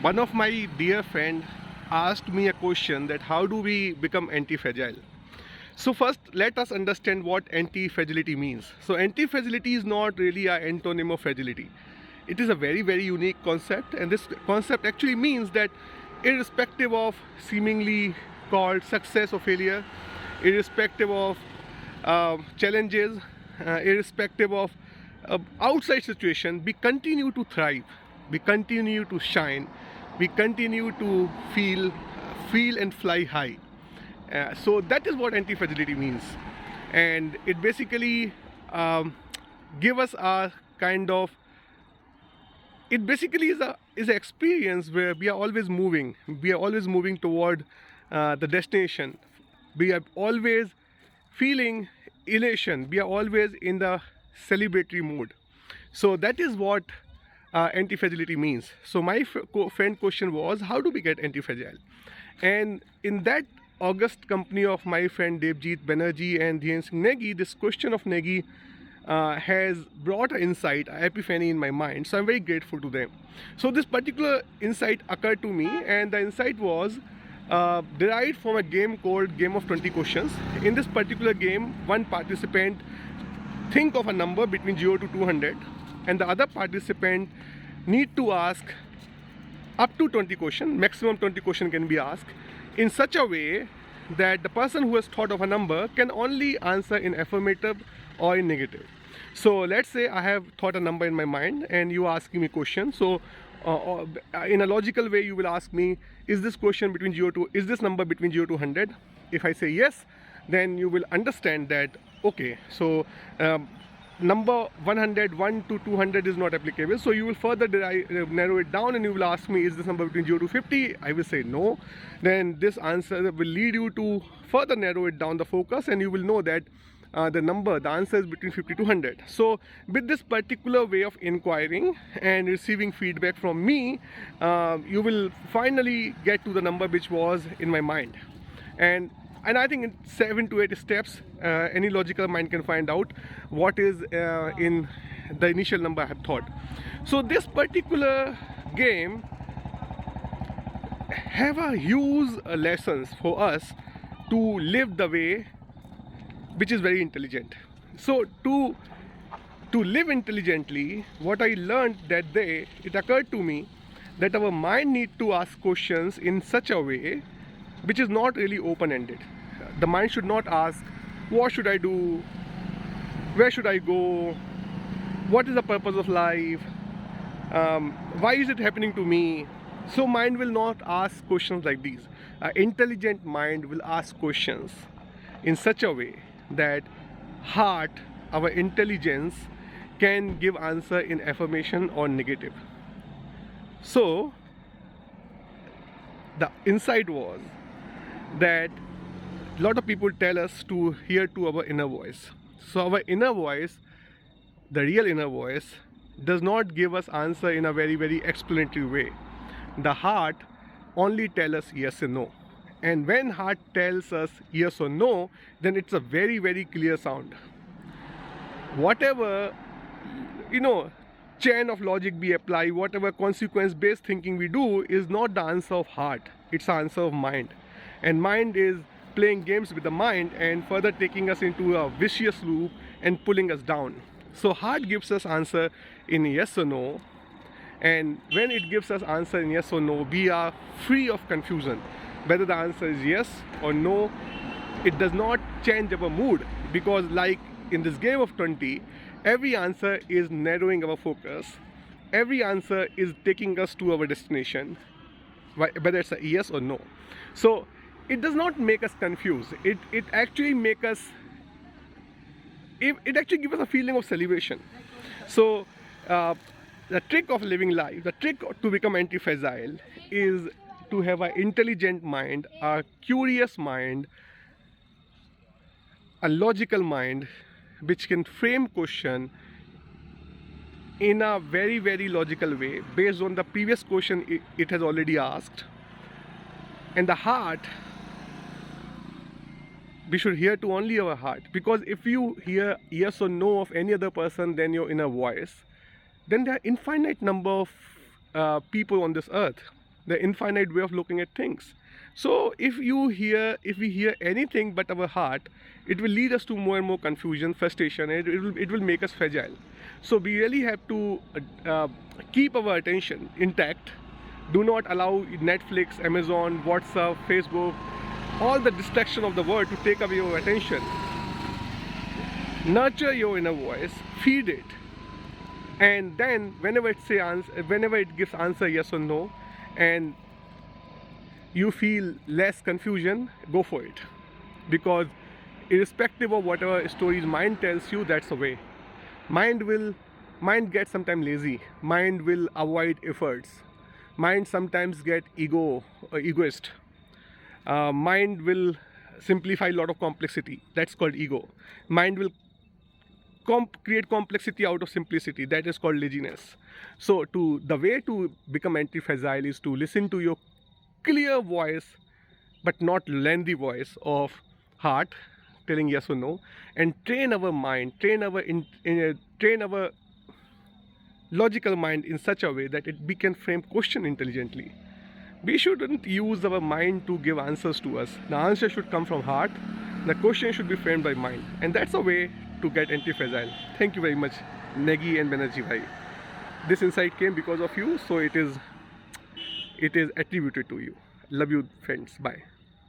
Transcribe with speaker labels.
Speaker 1: One of my dear friend asked me a question that how do we become anti-fragile? So first let us understand what anti-fragility means. So anti-fragility is not really an antonym of fragility. It is a very unique concept, and this concept actually means that irrespective of seemingly called success or failure, irrespective of challenges, irrespective of outside situation, we continue to thrive, we continue to shine, we continue to feel and fly high. So that is what anti-fragility means, and it basically give us a kind of, it basically is an experience where we are always moving toward the destination. We are always feeling elation, we are always in the celebratory mood. So that is what anti-fragility means. So my friend question was, how do we get anti-fragile? And in that August company of my friend Negi and Banerjee and Negi, this question of Negi has brought an insight, an epiphany in my mind. So I'm very grateful to them. So this particular insight occurred to me, and the insight was derived from a game called Game of 20 Questions. In this particular game, one participant think of a number between 0 to 200, and the other participant need to ask up to 20 questions, maximum 20 questions can be asked, in such a way that the person who has thought of a number can only answer in affirmative or in negative. So let's say I have thought a number in my mind and you are asking me a question. So in a logical way you will ask me, is this number between 0 to 100? If I say yes, then you will understand that okay, so number 101 to 200 is not applicable. So you will further narrow it down, and you will ask me, is this number between 0 to 50? I will say no. Then this answer will lead you to further narrow it down the focus, and you will know that the answer is between 50 to 100. So with this particular way of inquiring and receiving feedback from me, you will finally get to the number which was in my mind. And I think in 7 to 8 steps, any logical mind can find out what is in the initial number I have thought. So this particular game have a huge lessons for us to live the way which is very intelligent. So to live intelligently, what I learned that day, it occurred to me that our mind need to ask questions in such a way which is not really open-ended. The mind should not ask, what should I do? Where should I go? What is the purpose of life? Why is it happening to me? So mind will not ask questions like these. An intelligent mind will ask questions in such a way that heart, our intelligence, can give answer in affirmation or negative. So the insight was that a lot of people tell us to hear to our inner voice. So our inner voice, the real inner voice, does not give us answer in a very explanatory way. The heart only tells us yes and no. And when heart tells us yes or no, then it's a very clear sound. Whatever, chain of logic we apply, whatever consequence-based thinking we do, is not the answer of heart. It's the answer of mind. And mind is playing games with the mind and further taking us into a vicious loop and pulling us down. So heart gives us answer in yes or no, and when it gives us answer in yes or no, we are free of confusion. Whether the answer is yes or no, it does not change our mood, because like in this game of 20, every answer is narrowing our focus, every answer is taking us to our destination, whether it's a yes or no. So it does not make us confused. It actually make us, it actually gives us a feeling of celebration. So the trick of living life, the trick to become anti-fragile, is to have an intelligent mind, a curious mind, a logical mind, which can frame question in a very logical way based on the previous question it has already asked. And the heart, we should hear to only our heart, because if you hear yes or no of any other person than your inner voice, then there are infinite number of people on this earth. the infinite way of looking at things. So if we hear anything but our heart, it will lead us to more and more confusion, frustration, and it will make us fragile. So we really have to keep our attention intact. Do not allow Netflix, Amazon, WhatsApp, Facebook, all the distraction of the world to take away your attention. Nurture your inner voice, feed it, and then whenever it gives answer yes or no, and you feel less confusion, go for it. Because irrespective of whatever stories mind tells you, that's the way. Mind gets sometimes lazy. Mind will avoid efforts. Mind sometimes get egoist. Mind will simplify a lot of complexity. That's called ego. Mind will create complexity out of simplicity. That is called laziness. So the way to become anti-fragile is to listen to your clear voice, but not lengthy voice of heart telling yes or no, and train our mind, train our logical mind in such a way that we can frame question intelligently. We shouldn't use our mind to give answers to us. The answer should come from heart. The question should be framed by mind, and that's a way to get anti-fragile. Thank you very much, Negi and Banerjee bhai. This insight came because of you, so it is attributed to you. Love you, friends. Bye.